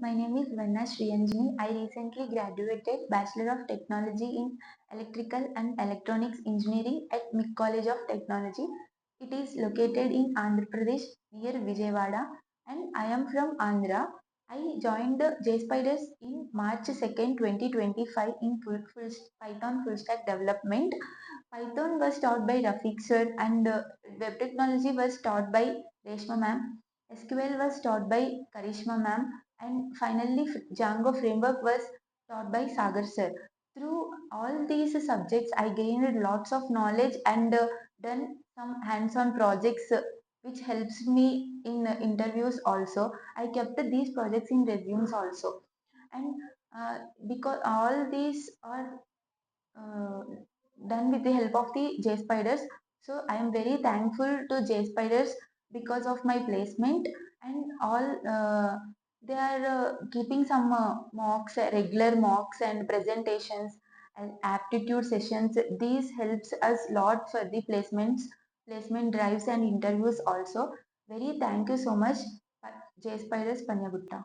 My name is VENNA SRI ANJANI. I recently graduated Bachelor of Technology in Electrical and Electronics Engineering at M.TECH College of Technology. It is located in Andhra Pradesh near Vijayawada, and I am from Andhra. I joined Jspiders in March 2nd, 2025 in Python full stack development. Python was taught by Rafiq sir, and web technology was taught by Reshma ma'am. SQL was taught by Karishma ma'am, and finally Django framework was taught by Sagar sir. Through all these subjects, I gained lots of knowledge and done some hands-on projects which helps me in interviews also. I kept these projects in resumes also, and because all these are uh, done with the help of the Jspiders. So I am very thankful to Jspiders because of my placement, and all they are keeping some mocks, regular mocks and presentations and aptitude sessions. These helps us lot for the placement drives and interviews also. Very thank you so much, Jspiders Punjagutta.